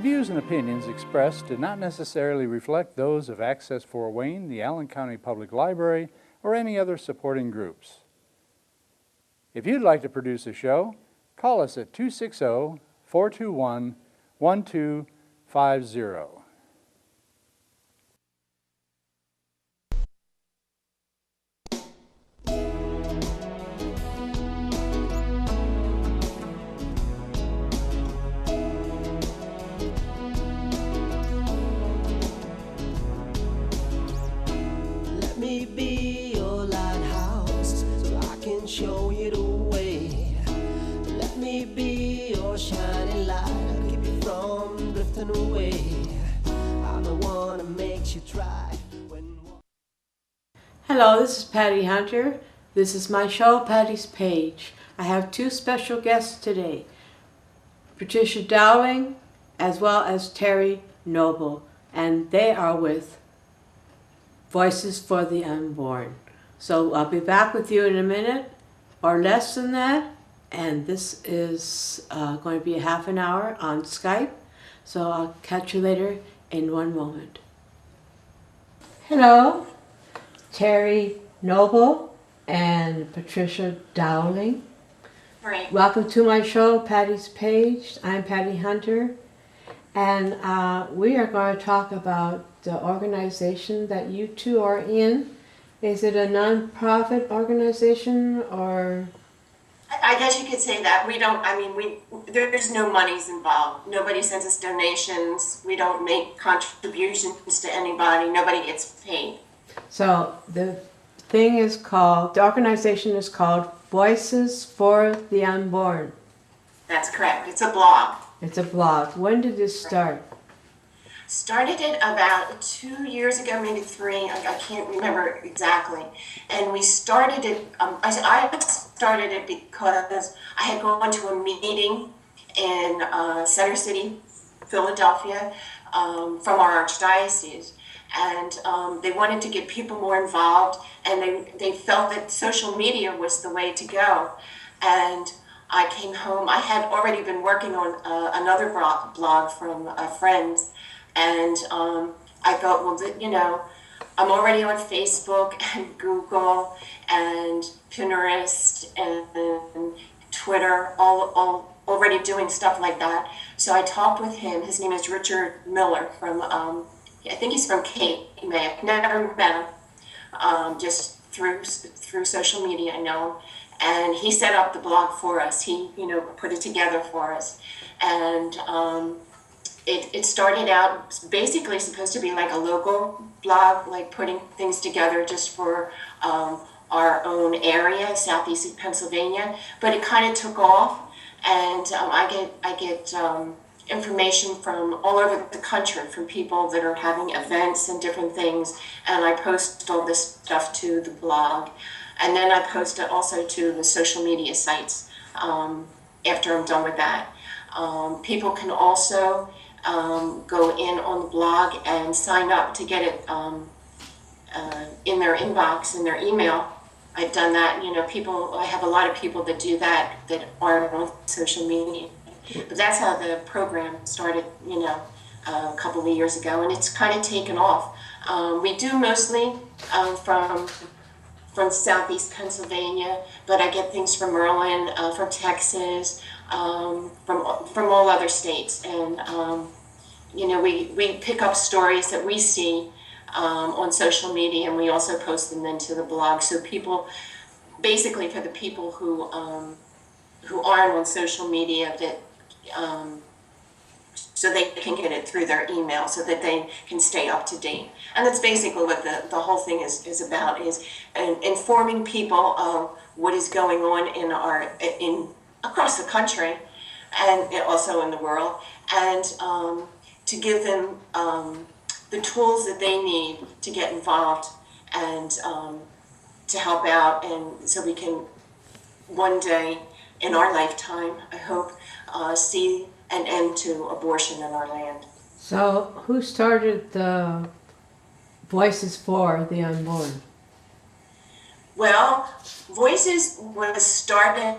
views and opinions expressed do not necessarily reflect those of Access Fort Wayne, the Allen County Public Library, or any other supporting groups. If you'd like to produce a show, call us at 260-421-1250. Let me be your lighthouse so I can show you the way. Let me be your shining light, I'll keep you from drifting away. I'm the one that makes you try when... Hello, this is Patty Hunter. This is my show, Patty's Page. I have two special guests today, Patricia Dowling as well as Terry Noble, and they are with Voices for the Unborn. So I'll be back with you in a minute or less than that, and this is going to be a half an hour on Skype, so I'll catch you later in one moment. Hello, Terry Noble and Patricia Dowling. Right. Welcome to my show, Patty's Page. I'm Patty Hunter, and we are going to talk about the organization that you two are in. Is it a non-profit organization or? I guess you could say that. We don't, there's no monies involved. Nobody sends us donations. We don't make contributions to anybody. Nobody gets paid. So the organization is called Voices for the Unborn. That's correct. It's a blog. It's a blog. When did this start? Started it about 2 years ago, maybe 3. I can't remember exactly. And we started it, I started it because I had gone to a meeting in Center City, Philadelphia, from our archdiocese. And they wanted to get people more involved, and they felt that social media was the way to go. And I came home. I had already been working on another blog from friends. And I thought, well, I'm already on Facebook and Google and Pinterest and Twitter, all already doing stuff like that. So I talked with him. His name is Richard Miller from, I think he's from Cape May. I've never met him, just through social media, I know him. And he set up the blog for us. He, put it together for us. And it started out basically supposed to be like a local blog, like putting things together just for our own area, southeast Pennsylvania. But it kind of took off, and I get information from all over the country from people that are having events and different things, and I post all this stuff to the blog, and then I post it also to the social media sites after I'm done with that. People can also go in on the blog and sign up to get it in their inbox, in their email. I've done that. I have a lot of people that do that aren't on social media. But that's how the program started, a couple of years ago, and it's kind of taken off. We do mostly from southeast Pennsylvania, but I get things from Maryland, from Texas, from all other states, and we pick up stories that we see on social media, and we also post them into the blog. So people, basically for the people who aren't on social media, that so they can get it through their email, so that they can stay up to date. And that's basically what the whole thing is about, is informing people of what is going on in across the country and also in the world, and to give them the tools that they need to get involved and to help out, and so we can one day in our lifetime, I hope, see an end to abortion in our land. So who started the Voices for the Unborn? Well, Voices was started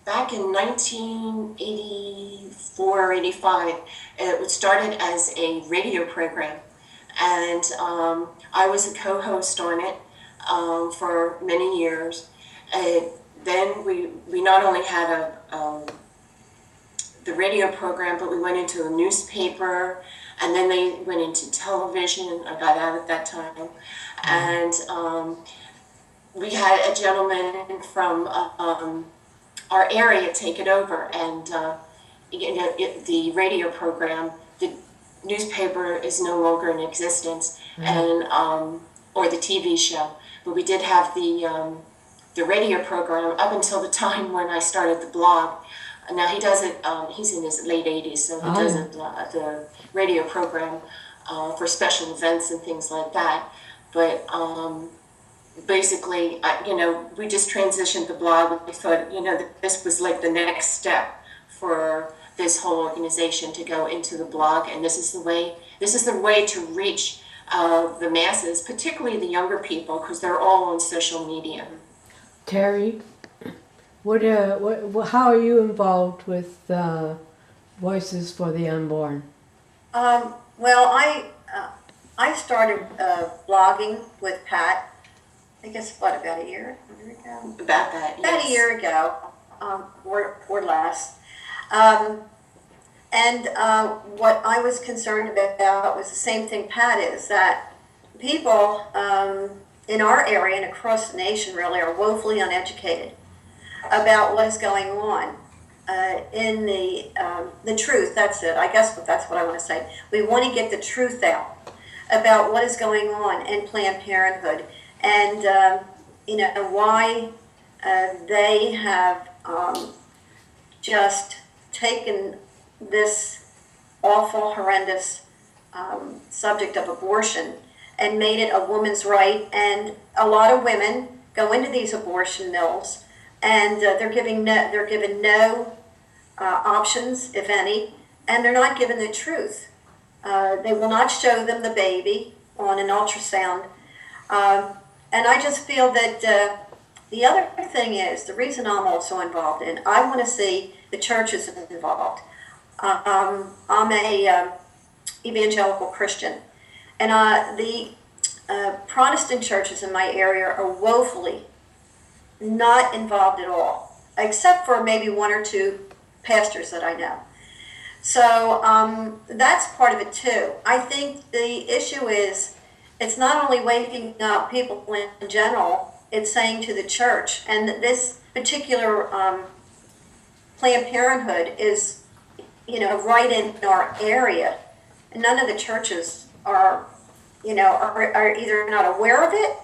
back in 1984 or 85, it started as a radio program. And I was a co-host on it for many years. Then we not only had the radio program, but we went into a newspaper, and then they went into television. I got out at that time. And we had a gentleman from our area take it over, and the radio program, the newspaper is no longer in existence, and or the TV show. But we did have the radio program up until the time when I started the blog. Now he does it. He's in his late 80s, so he does it, the radio program for special events and things like that. But basically, we just transitioned the blog. We thought, that this was like the next step for this whole organization to go into the blog, and this is the way to reach the masses, particularly the younger people, because they're all on social media. Terry, how are you involved with Voices for the Unborn? Well, I started blogging with Pat, I guess, about a year ago? About that, About yes. a year ago, or less. What I was concerned about was the same thing Pat is, that people in our area and across the nation really are woefully uneducated about what is going on in the truth. That's it. I guess that's what I want to say. We want to get the truth out about what is going on in Planned Parenthood, and why they have just taken this awful, horrendous subject of abortion and made it a woman's right. And a lot of women go into these abortion mills, and they're given no options, if any, and they're not given the truth. They will not show them the baby on an ultrasound. And I just feel that the other thing is, the reason I'm also involved in, I want to see the churches involved. I'm a evangelical Christian, and the Protestant churches in my area are woefully not involved at all, except for maybe one or two pastors that I know. So that's part of it too. I think the issue is, it's not only waking up people in general, it's saying to the church, and this particular Planned Parenthood is, right in our area. And none of the churches are either not aware of it,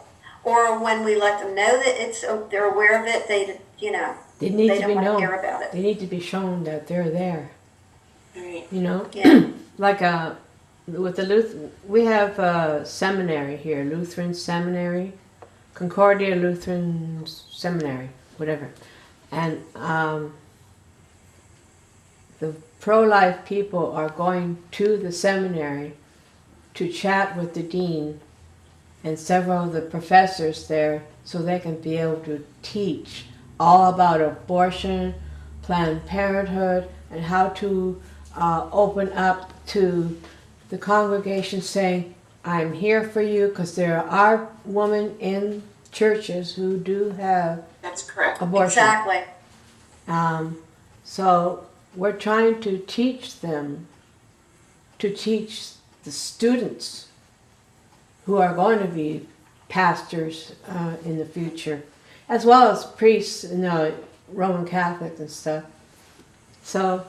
or when we let them know that they're aware of it, they They need they to don't be want to known. hear about it. They need to be shown that they're there. Right. Yeah. Like with the we have a seminary here, Lutheran Seminary, Concordia Lutheran Seminary, whatever. And the pro-life people are going to the seminary to chat with the dean and several of the professors there, so they can be able to teach all about abortion, Planned Parenthood, and how to open up to the congregation, saying, I'm here for you, because there are women in churches who do have That's correct. abortion. Exactly. So we're trying to teach them, to teach the students who are going to be pastors in the future, as well as priests, Roman Catholics and stuff. So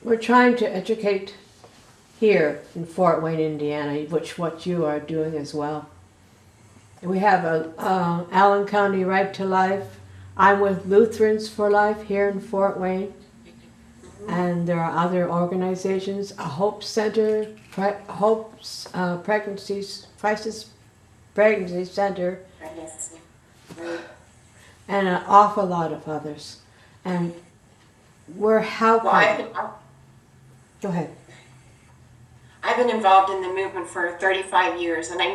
we're trying to educate here in Fort Wayne, Indiana, which what you are doing as well. We have Allen County Right to Life. I'm with Lutherans for Life here in Fort Wayne. And there are other organizations, a Hope Center, Hope's Crisis Pregnancy Center, Right. and an awful lot of others. And we're helping. Well, Go ahead. I've been involved in the movement for 35 years, and I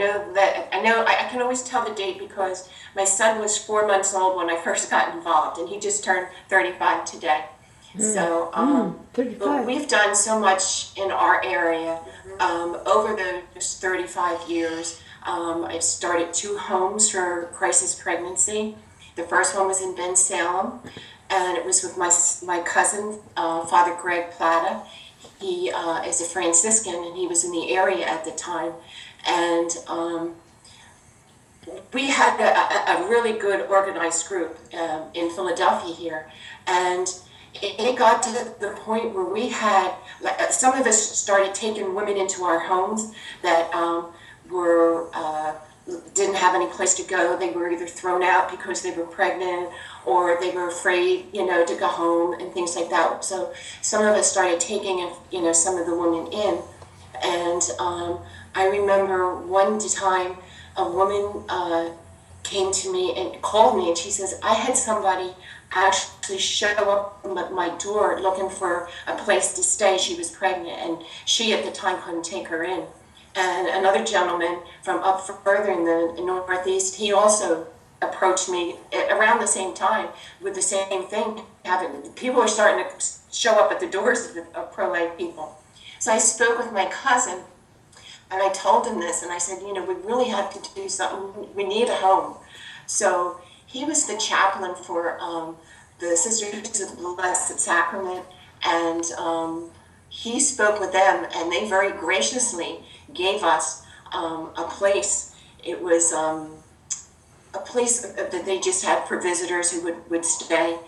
can always tell the date because my son was 4 months old when I first got involved, and he just turned 35 today. So, but 35. we've done so much in our area over those 35 years. I've started 2 homes for crisis pregnancy. The first one was in Bensalem, and it was with my cousin, Father Greg Plata. He is a Franciscan, and he was in the area at the time. And we had a really good organized group in Philadelphia here. And it got to the point where we had, some of us started taking women into our homes that didn't have any place to go. They were either thrown out because they were pregnant, or they were afraid, to go home and things like that. So some of us started taking, some of the women in. And I remember one time a woman came to me and called me, and she says, I had somebody actually show up at my door looking for a place to stay. She was pregnant, and she at the time couldn't take her in. And another gentleman from up further in the Northeast, he also approached me around the same time with the same thing. People are starting to show up at the doors of pro-life people. So I spoke with my cousin, and I told him this, and I said, we really have to do something. We need a home. So he was the chaplain for the Sisters of the Blessed Sacrament, and he spoke with them, and they very graciously gave us a place. It was a place that they just had for visitors who would stay.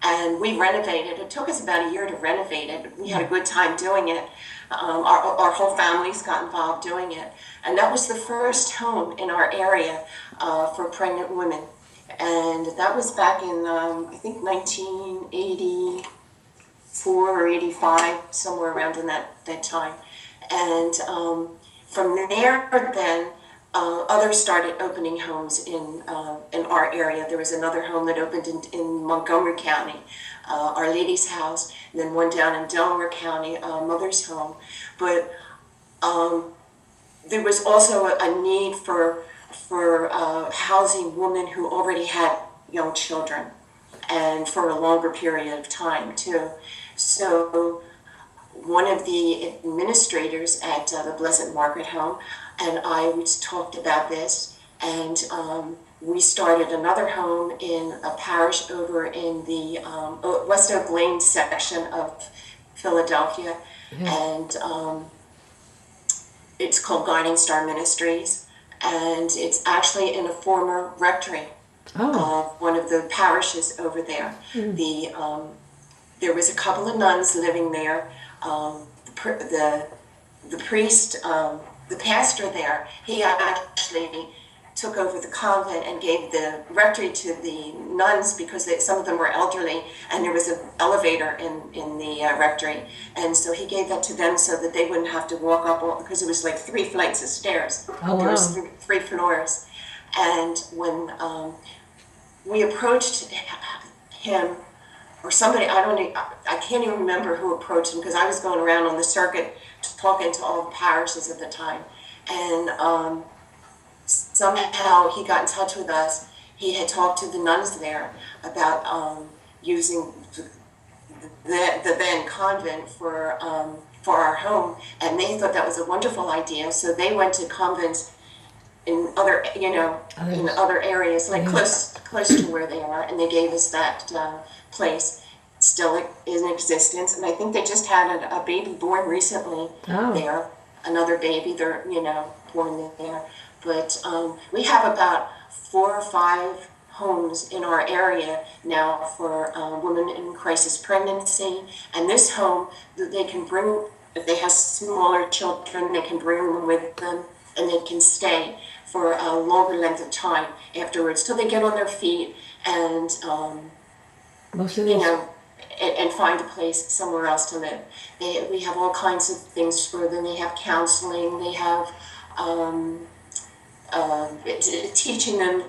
And we renovated. It took us about a year to renovate it. We had a good time doing it. Our whole families got involved doing it. And that was the first home in our area for pregnant women. And that was back in, I think, 1984 or 85, somewhere around in that time. And from there, then, others started opening homes in our area. There was another home that opened in Montgomery County, Our Lady's House, and then one down in Delaware County, Mother's Home. But there was also a need for housing women who already had young children, and for a longer period of time too. So one of the administrators at the Blessed Margaret Home and I talked about this, and we started another home in a parish over in the West Oak Lane section of Philadelphia, and it's called Guiding Star Ministries, and it's actually in a former rectory of one of the parishes over there. There was a couple of nuns living there. The priest, the pastor there, he actually took over the convent and gave the rectory to the nuns because some of them were elderly, and there was an elevator in the rectory, and so he gave that to them so that they wouldn't have to walk up because it was like 3 flights of stairs. There was three floors, and when we approached him, or somebody, I can't even remember who approached him, because I was going around on the circuit talking to all the parishes at the time, and somehow he got in touch with us. He had talked to the nuns there about using the then convent for our home, and they thought that was a wonderful idea. So they went to convents in other, in other areas, like close to where they are, and they gave us that place. It's still in existence, and I think they just had a baby born recently there. Another baby, they're born there. But we have about 4 or 5 homes in our area now for women in crisis pregnancy. And this home, they can bring, if they have smaller children, they can bring them with them, and they can stay for a longer length of time afterwards till they get on their feet and and find a place somewhere else to live. We have all kinds of things for them. They have counseling. They have teaching them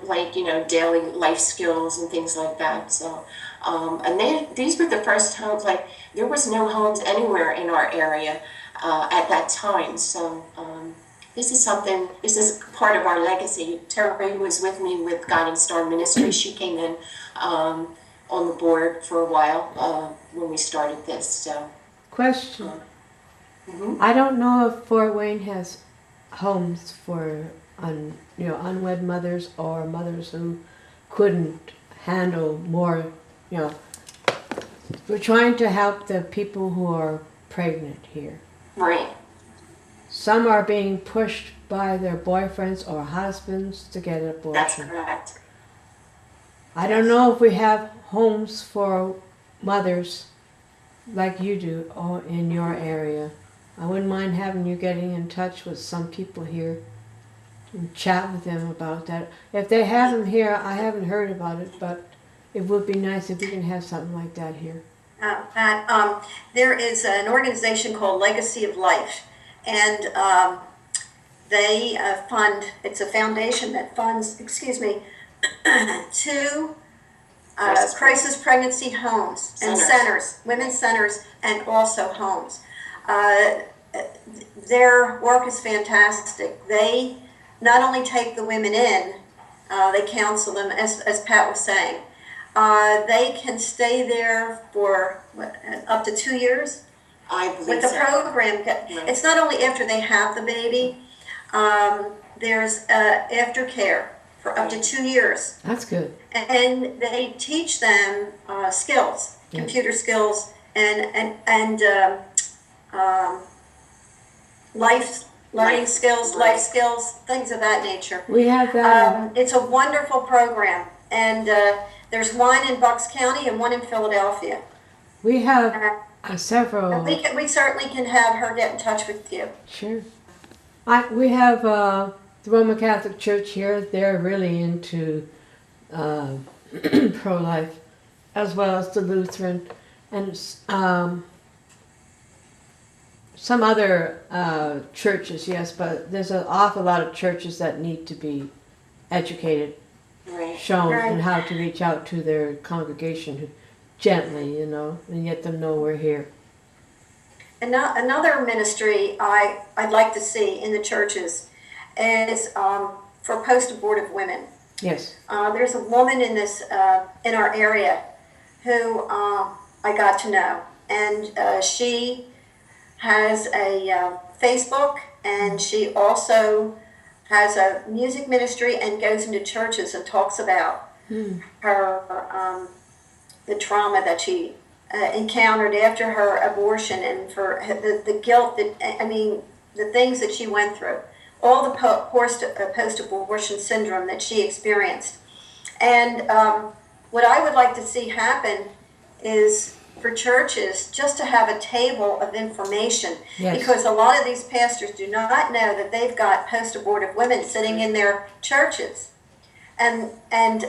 daily life skills and things like that. So, and these were the first homes. Like, there was no homes anywhere in our area at that time. So this is part of our legacy. Terry was with me with Guiding Star Ministry. She came in on the board for a while when we started this. So. Question. I don't know if Fort Wayne has homes for unwed mothers or mothers who couldn't handle more. We're trying to help the people who are pregnant here. Right. Some are being pushed by their boyfriends or husbands to get an abortion. That's correct. I don't know if we have homes for mothers like you do in your area. I wouldn't mind having you getting in touch with some people here and chat with them about that. If they have them here, I haven't heard about it, but it would be nice if we can have something like that here. Pat, there is an organization called Legacy of Life, and they fund, it's a foundation that funds, two crisis pregnancy homes and centers, women's centers, and also homes. Their work is fantastic. They not only take the women in, they counsel them, as Pat was saying. They can stay there for up to 2 years. I believe with the so. program. It's not only after they have the baby. There's aftercare for up to 2 years. That's good. And they teach them skills, computer skills, and learning skills, life skills, things of that nature. We have that. It's a wonderful program, and there's one in Bucks County and one in Philadelphia. We have several. We certainly can have her get in touch with you. Sure. We have the Roman Catholic Church here. They're really into pro-life, as well as the Lutheran, and some other churches, yes, but there's an awful lot of churches that need to be educated, shown in how to reach out to their congregation gently, and let them know we're here. And another ministry I'd like to see in the churches is for post-abortive women. Yes. There's a woman in in our area who I got to know, and she has a Facebook, and she also has a music ministry and goes into churches and talks about her the trauma that she encountered after her abortion, and for the guilt the things that she went through, all the post-abortion syndrome that she experienced. And what I would like to see happen is for churches just to have a table of information, because a lot of these pastors do not know that they've got post-abortive women sitting in their churches, and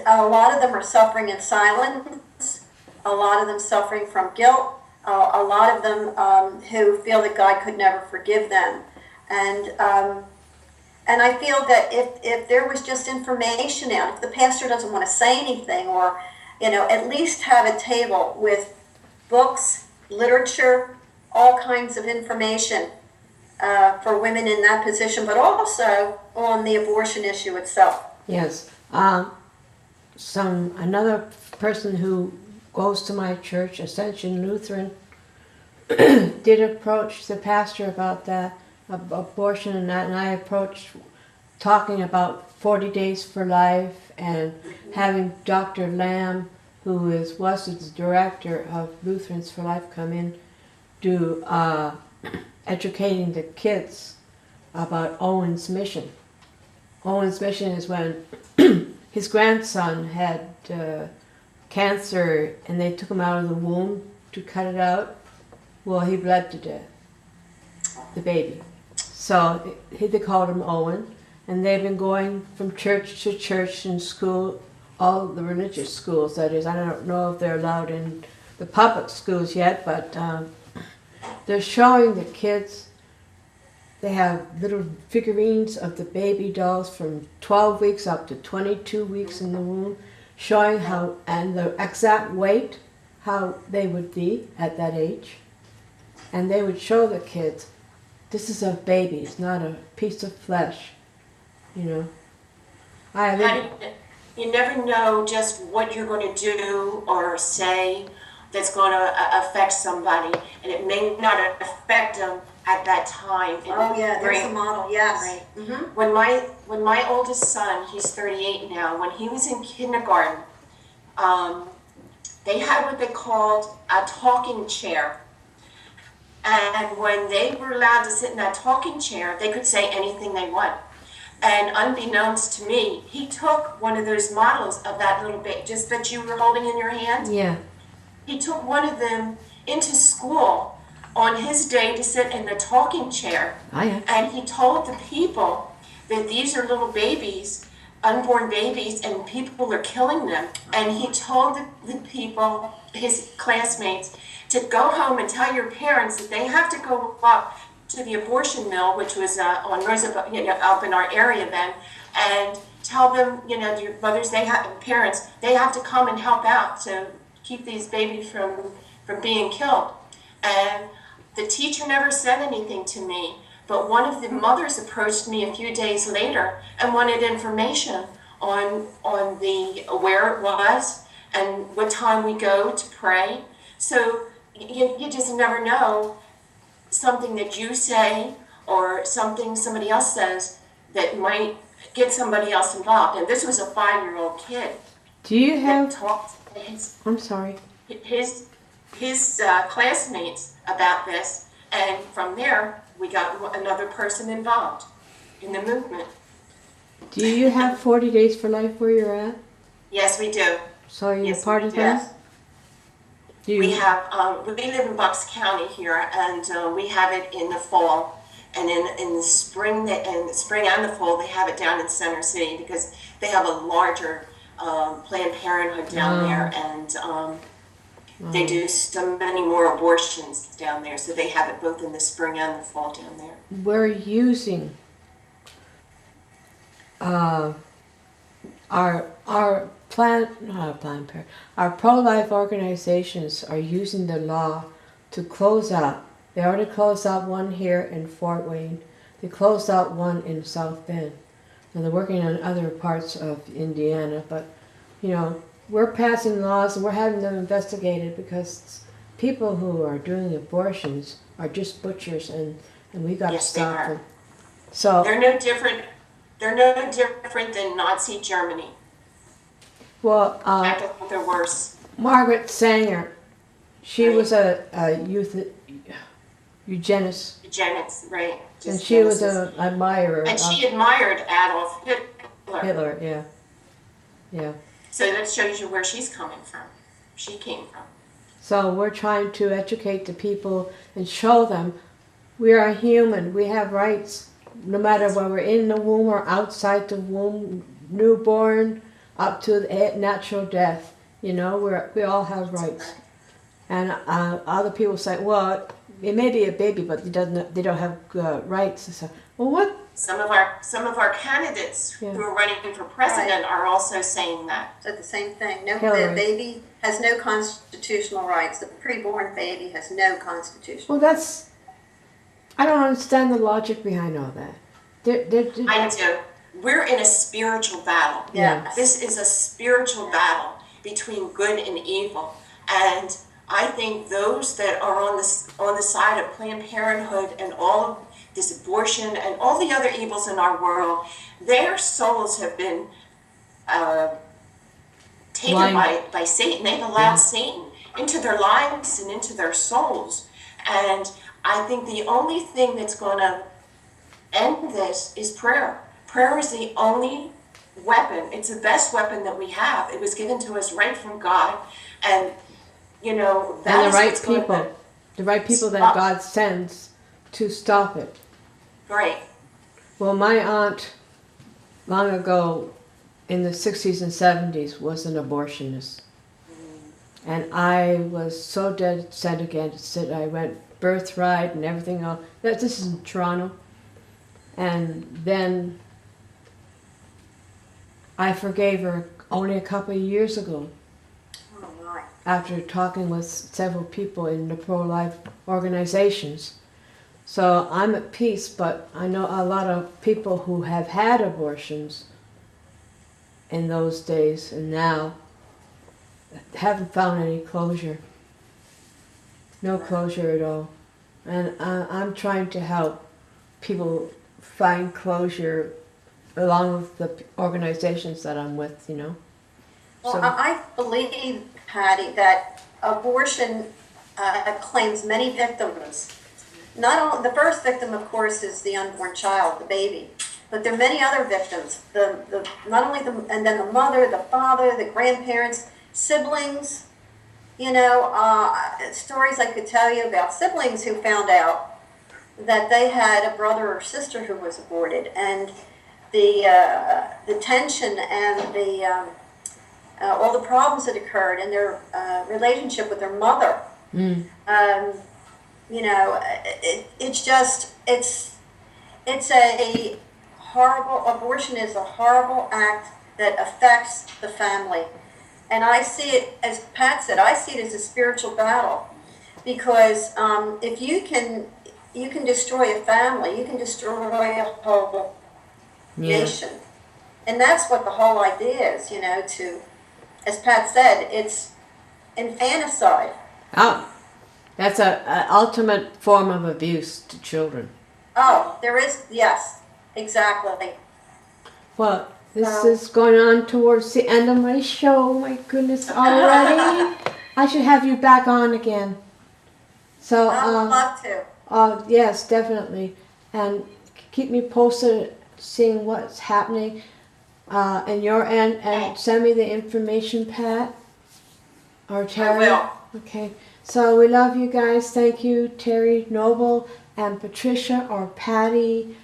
a lot of them are suffering in silence, a lot of them suffering from guilt, a lot of them who feel that God could never forgive them, and I feel that if there was just information out, if the pastor doesn't want to say anything, or at least have a table with books, literature, all kinds of information for women in that position, but also on the abortion issue itself. Yes. Another person who goes to my church, Ascension Lutheran, did approach the pastor about that, abortion and that, and I approached talking about 40 Days for Life and having Dr. Lamb, who was the director of Lutherans for Life, come in, do educating the kids about Owen's mission. Owen's mission is when his grandson had cancer and they took him out of the womb to cut it out. Well, he bled to death, the baby. So they called him Owen, and they've been going from church to church and school, all the religious schools, that is. I don't know if they're allowed in the public schools yet, but they're showing the kids. They have little figurines of the baby dolls from 12 weeks up to 22 weeks in the womb, showing how, and the exact weight, how they would be at that age. And they would show the kids this is a baby. It's not a piece of flesh, you know. You never know just what you're going to do or say that's going to affect somebody, and it may not affect them at that time. Oh yeah, there's a model, yes. Right. Mm-hmm. When my oldest son, he's 38 now, when he was in kindergarten, they had what they called a talking chair. And when they were allowed to sit in that talking chair, they could say anything they want. And unbeknownst to me, he took one of those models of that little bit, just that you were holding in your hand. Yeah. He took one of them into school on his day to sit in the talking chair. Oh, yeah. And he told the people that these are little babies, unborn babies, and people are killing them. And he told the people, his classmates, to go home and tell your parents that they have to go up to the abortion mill, which was on Roosevelt, up in our area then, and tell them, your mothers, parents, they have to come and help out to keep these babies from being killed. And the teacher never said anything to me, but one of the mothers approached me a few days later and wanted information on where it was and what time we go to pray. So you just never know, something that you say or something somebody else says that might get somebody else involved. And this was a 5-year-old kid. Do you have? Talked to I'm sorry. his classmates about this, and from there we got another person involved in the movement. Do you have 40 Days for Life where you're at? Yes, we do. So you're Yes, part we of do. that? Do you, We have we live in Bucks County here, and we have it in the fall, and in the spring. In the spring and the fall, they have it down in Center City because they have a larger Planned Parenthood down there, and they do so many more abortions down there. So they have it both in the spring and the fall down there. we're using our pro-life organizations are using the law to close out. They already closed out one here in Fort Wayne. They closed out one in South Bend. And they're working on other parts of Indiana. But, we're passing laws and we're having them investigated because people who are doing abortions are just butchers, and we got to Yes, they stop are. them. So, They're no different. They're no different than Nazi Germany. well, In fact, I think they're worse. Margaret Sanger, she Right. was a eugenist, Eugenics, right? and Just she was Genesis. an admirer And of she admired Adolf Hitler. Hitler. Yeah, yeah. So that shows you where she's coming from. She came from. So we're trying to educate the people and show them we are human. We have rights, no matter whether we're in the womb or outside the womb, newborn up to natural death. We all have rights. And other people say, well, it may be a baby, but they don't have rights. I say, well, what? Some of our candidates Yeah. who are running for president are also saying that. Said the same thing. No, Hillary. the baby has no constitutional rights. The preborn baby has no constitutional. Well, I don't understand the logic behind all that. I do. We're in a spiritual battle. Yeah. This is a spiritual battle between good and evil. And I think those that are on the side of Planned Parenthood and all of this abortion and all the other evils in our world, their souls have been taken by Satan. They've allowed Satan into their lives and into their souls. And I think the only thing that's going to end this is prayer. Prayer is the only weapon. It's the best weapon that we have. It was given to us right from God. And, that And is the right what's gonna people. The right people that stop. God sends to stop it. Right. Well, my aunt, long ago, in the 60s and 70s, was an abortionist. And I was so dead set against it. I went birthright and everything else. This is in Toronto. And then I forgave her only a couple of years ago, Oh my. after talking with several people in the pro-life organizations. So I'm at peace, but I know a lot of people who have had abortions in those days and now haven't found any closure. No closure at all. And I'm trying to help people find closure along with the organizations that I'm with, you know. Well, So- I believe, Patty, that abortion claims many victims. Not only, the first victim, of course, is the unborn child, the baby, but there are many other victims. Not only and then the mother, the father, the grandparents, siblings. You know, stories I could tell you about siblings who found out that they had a brother or sister who was aborted, and the tension and the all the problems that occurred in their relationship with their mother. You know, it's a horrible, abortion is a horrible act that affects the family. And I see it, as Pat said, I see it as a spiritual battle. Because if you can destroy a family, you can destroy a whole nation. And that's what the whole idea is, you know, to, as Pat said, it's infanticide. Oh, that's an ultimate form of abuse to children. Oh, there is, yes, exactly. Well, this is going on towards the end of my show. My goodness, already. I should have you back on again. So, I would love to. yes, definitely. And keep me posted, seeing what's happening in your end, and send me the information, Pat or Terry. I will. Okay. So we love you guys. Thank you, Terry Noble and Patricia or Patty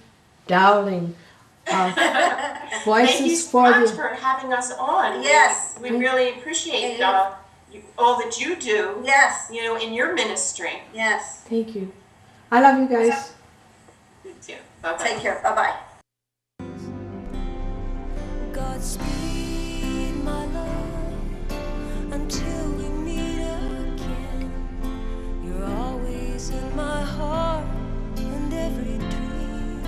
Dowling. Voices Thank you for so much the. for having us on. Yes. We really appreciate all that you do, Yes, you know, in your ministry. yes. Thank you. I love you guys. You too. Bye-bye. Take care. Bye-bye. Godspeed, my love, until we meet again. You're always in my heart and every dream.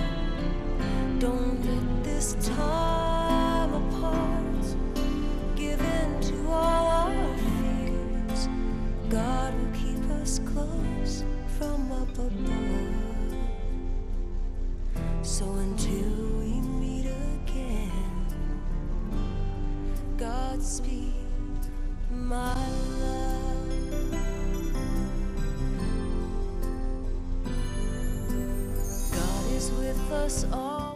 Don't let this time apart give in to all our fears. God will keep us close from up above. So until we meet again, Godspeed, my love. God is with us all.